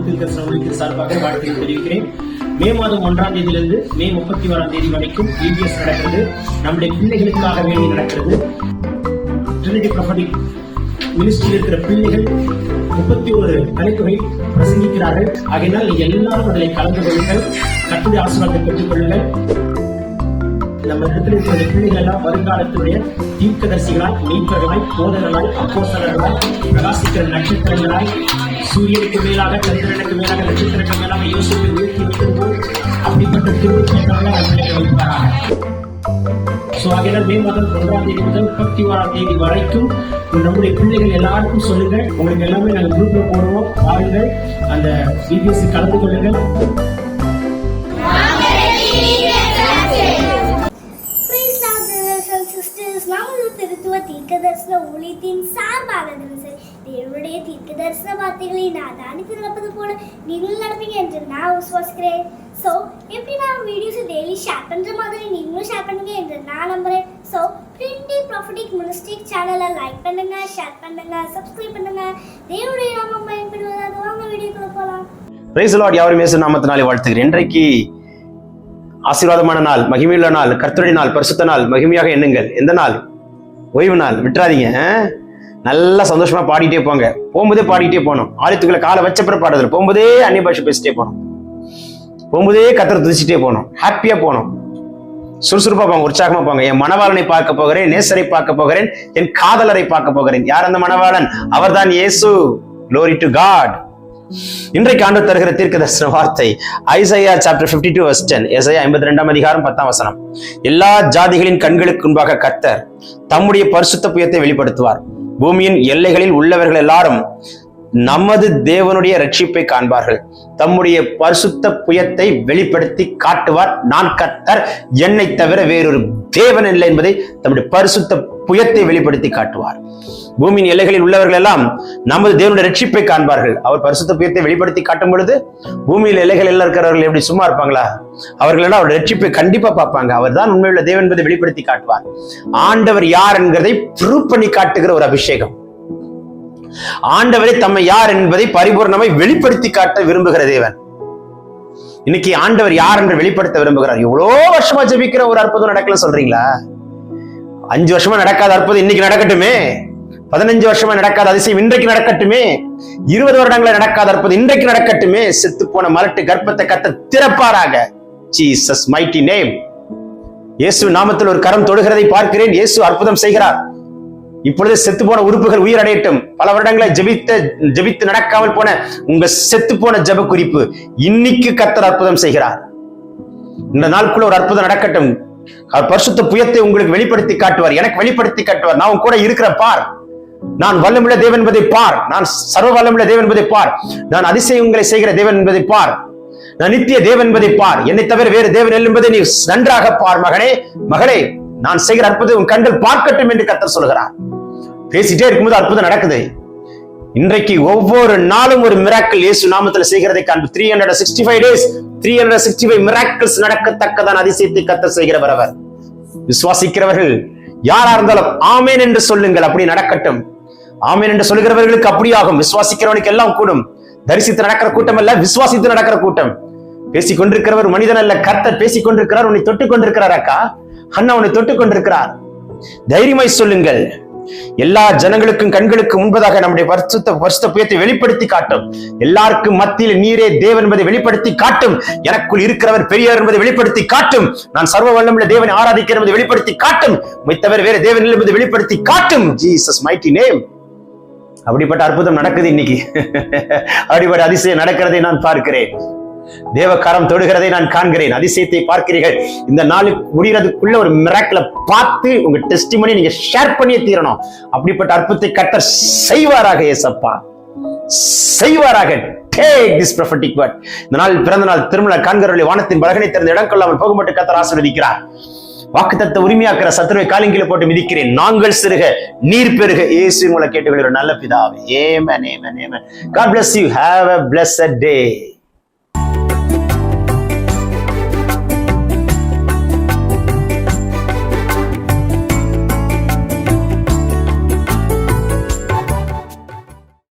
தீர்க்கதரிசன ஊழியத்தின் சார்பாக வாழ்த்துக்களை தெரிவிக்கிறேன். மே மாதம் 1ஆம் தேதியிலிருந்து மே 31ஆம் தேதி வரைக்கும் EBS நடக்கிறது. நம்முடைய பிள்ளைகளுக்காக வேண்டி நடக்கிறது. ட்ரினிட்டி ப்ராஃபட்டிக் மினிஸ்ட்ரியில் இருக்கிற பிள்ளைகள் 31 தலைப்புகளை பிரசங்கிக்கிறார்கள். ஆகையினால் நீங்க எல்லாரும் அதில் கலந்து கொள்ளுங்கள். கர்த்தருடைய ஆசீர்வாதத்தை பெற்றுக் கொள்ளுங்கள். நம்ம இடத்துல இருக்கிற பிள்ளைகள் எல்லாம் வருங்காலத்தினுடைய தீர்க்கதரிசிகளாய், மீட்பர்களாய், போதகர்களாய், அப்போஸ்தலர்களாய், பிரகாசிக்கிற நட்சத்திரங்களாய், சூரியனுக்கு மேலாக, சந்திரனுக்கு மேலாக, நட்சத்திரக்கு மேலாக யோசித்து உயர்த்தி வைத்திருப்போம். அப்படிப்பட்ட திருவிழாக்களை வைப்பாராக. மே மாதம் 1ஆம் தேதி முதல் 31ஆம் தேதி வரைக்கும் நம்முடைய பிள்ளைகள் எல்லாருக்கும் சொல்லுங்க. உங்களுக்கு எல்லாமே நாங்கள் குரூப்ல போடுவோம். பாருங்கள், அந்த EBS கலந்து கொள்ளுங்கள். தீர்க்கதரிசன ஊழியத்தின் சார்பாக தேவனுடைய தீர்க்கதரிசன வார்த்தைகளை நான் தானித்து நடப்பது போல நீங்களும் நடப்பீங்க என்று நான் விசுவாசிக்கிறேன். ஸோ எப்படி நான் வீடியோஸை டெய்லி ஷேர் பண்ணுற மாதிரி நீங்களும் ஷேர் பண்ணுங்க என்று நான் நம்புறேன். ஸோ ட்ரினிட்டி ப்ராஃபட்டிக் மினிஸ்ட்ரி சேனலை லைக் பண்ணுங்க, ஷேர் பண்ணுங்க, சப்ஸ்கிரைப் பண்ணுங்க. தேவனுடைய நாமம் பயன்படுவதாக. வாங்க வீடியோக்குள்ள போகலாம். Praise the Lord. யாவரும் இயேசு நாமத்தினாலே வாழ்த்துகிறேன். இன்றைக்கு ஆசீர்வாதமான நாள், மகிமையுள்ள நாள், கர்த்தருடைய நாள், பரிசுத்த நாள். மகிமையாக எண்ணுங்கள். எந்த நாள்? ஓய்வு நாள். விட்டுறாதீங்க. நல்லா சந்தோஷமா பாடிட்டே போங்க. போகும்போதே பாடிட்டே போகணும். ஆலயத்துக்குள்ள காலை வச்ச பிற பாடுறது, போகும்போதே அந்நிய பாஷை பேசிட்டே போகணும். போகும்போதே கர்த்தரை துதிச்சுட்டே போகணும். ஹாப்பியா போகணும். சுறுசுறுப்பா போங்க, உற்சாகமா போங்க. என் மணவாளனை பார்க்க போகிறேன், நேசரை பார்க்க போகிறேன், என் காதலரை பார்க்க போகிறேன். யார் அந்த மணவாளன்? அவர்தான் இயேசு. Glory to God. இன்றைக்கு ஆண்டவர் தருகிற தீர்க்கதரிசன வார்த்தை ஐசையா சாப்டர் 52 verse 10. ஏசாயா 52ஆம் அதிகாரம் 10ஆம் வசனம். எல்லா ஜாதிகளின் கண்களுக்கு முன்பாக கர்த்தர் தம்முடைய பரிசுத்த புயத்தை வெளிப்படுத்துவார். பூமியின் எல்லைகளில் உள்ளவர்கள் எல்லாரும் நமது தேவனுடைய ரட்சிப்பை காண்பார்கள். தம்முடைய பரிசுத்த புயத்தை வெளிப்படுத்தி காட்டுவார். நான் கர்த்தர், என்னை தவிர வேறொரு தேவன் இல்லை என்பதை தம்முடைய பரிசுத்த புயத்தை வெளிப்படுத்தி காட்டுவார். பூமியின் எல்லைகளில் உள்ளவர்கள் எல்லாம் நமது தேவனுடைய ரட்சிப்பை காண்பார்கள். அவர் பரிசுத்த புயத்தை வெளிப்படுத்தி காட்டும் பொழுது பூமியில் எல்லைகள் எல்லாம் இருக்கிறவர்கள் எப்படி சும்மா இருப்பாங்களா? அவர்கள் எல்லாம் அவருடைய ரட்சிப்பை கண்டிப்பா பார்ப்பாங்க. அவர் தான் உண்மையுள்ள தேவன் என்பதை வெளிப்படுத்தி காட்டுவார். ஆண்டவர் யார் என்கிறதை ப்ரூவ் பண்ணி காட்டுகிற ஒரு அபிஷேகம். ஆண்டவரை தம்மை யார் என்பதை பரிபூர்ணமாய் வெளிப்படுத்தி காட்ட விரும்புகிற தேவன். இன்னைக்கு ஆண்டவர் யார் என்று வெளிப்படுத்த விரும்புகிறார். எவ்வளோ வருஷமா ஜெபிக்கிற ஒரு அற்புதம் நடக்கல சொல்றீங்களா? 5 வருஷமா நடக்காத அற்புதம் இன்னைக்கு நடக்கட்டுமே. 15 வருஷமா நடக்காத அதிசயம் இன்றைக்கு நடக்கட்டுமே. 20 வருடங்கள நடக்காத அற்புதம் இன்றைக்கு நடக்கட்டுமே. செத்து போன மலட்டு கர்ப்பத்தை கர்த்தர் திறப்பாராக. Jesus mighty name. இயேசு நாமத்தில் ஒரு கரம் தொடுகிறதை பார்க்கிறேன். இயேசு அற்புதம் செய்கிறார். இப்பொழுது செத்து போன உறுப்புகள் உயிரடையட்டும். பல வருடங்களை ஜெபித்து நடக்காமல் போன உங்க செத்து போன ஜெப குறிப்பு இன்னைக்கு கர்த்தர் அற்புதம் செய்கிறார். இந்த நாளுக்குள்ள ஒரு அற்புதம் நடக்கட்டும். அவர் பரிசுத்த புயத்தை உங்களுக்கு வெளிப்படுத்தி காட்டுவார். எனக்கு வெளிப்படுத்தி காட்டுவார். நான் கூட இருக்கிற பார். நான் வல்லமுள்ள தேவன் என்பதை பார். நான் சர்வ வல்லமுள்ள தேவன் என்பதை பார். நான் அதிசயங்களை செய்கிற தேவன் என்பதை பார். நான் நித்திய தேவன் என்பதை பார். என்னை தவிர வேறு தேவன் இல்லை என்பதை நீ நன்றாக பார். மகனே, மகளே, நான் செய்கிற அற்புதம் உன் கண்கள் பார்க்கட்டும் என்று கர்த்தர் சொல்கிறார். பேசிட்டே இருக்கும்போது அற்புதம் நடக்குது. இன்றைக்கு ஒவ்வொரு நாளும் ஒரு மிராக்கிள் இயேசு நாமத்தில் செய்கிறதை காண்பு. 365 days 365 மிராக்கிள்ஸ் நடக்கத்தக்கதான் அதிசயத்தை கர்த்தர் செய்கிறவர் அவர். விசுவாசிக்கிறவர்கள் யாரா இருந்தாலும் ஆமேன் என்று சொல்லுங்கள். அப்படி நடக்கட்டும். ஆமேன் என்று சொல்கிறவர்களுக்கு அப்படியாகும். விசுவாசிக்கிறவனுக்கு எல்லாம் கூடும். தரிசித்து நடக்கிற கூட்டம் அல்ல, விசுவாசித்து நடக்கிற கூட்டம். பேசிக் கொண்டிருக்கிறவர் மனிதன் அல்ல, கர்த்தர் பேசிக் கொண்டிருக்கிறார். உன்னை தொட்டுக் கொண்டிருக்கிறார். அக்கா அண்ணா உன்னை தொட்டுக் கொண்டிருக்கிறார். தைரியமாய் சொல்லுங்கள். எல்லா ஜனங்களுக்கும் கண்களுக்கு முன்பதாக நம்முடைய பரிசுத்த புயத்தை வெளிப்படுத்தி காட்டும். எல்லாருக்கும் மத்தியில் நீரே தேவன் என்பதை வெளிப்படுத்தி காட்டும். எனக்குள் இருக்கிறவர் பெரியவர் என்பதை வெளிப்படுத்தி காட்டும். நான் சர்வ வல்லமுள்ள தேவனை ஆராதிக்கிற என்பதை வெளிப்படுத்தி காட்டும். தவிர வேற தேவன் இல்லை என்பதை வெளிப்படுத்தி காட்டும். Jesus mighty name. அப்படிப்பட்ட அற்புதம் நடக்குது இன்னைக்கு. அப்படிப்பட்ட அதிசயம் நடக்கிறதை நான் பார்க்கிறேன். தேவகாரம் தொடுகிறதை நான் காண்கிறேன். அதிசயத்தை பார்க்கிறீர்கள். இந்த நாளுக்கு முடிகிறதுக்குள்ள ஒரு மிராக்கிளை பார்த்து உங்க டெஸ்டிமனி நீங்க ஷேர் பண்ணியே தீரணும். அப்படிப்பட்ட அற்புதத்தை கர்த்தர் செய்வாராக. ஏசப்பா செய்வாராக. Take this prophetic word. இந்த நாள் பிறந்த நாள் திருமண காண்கிறவர்களை வானத்தின் பலகனை திறந்த இடம் கொள்ளாமல் போகும்பட்டு கர்த்தர் ஆசீர்வதிக்கிறார். வாக்குத்தத்த உரிமையாக்கிற சத்துருவை காலின்கீழ போட்டு மிதிக்கிறேன். நாங்கள் சிறுக நீர் பெருக இயேசுவின் மூலம் கேட்டுக்கொள்கிற நல்ல பிதாவே. Amen, amen, amen. God bless you. Have a blessed day.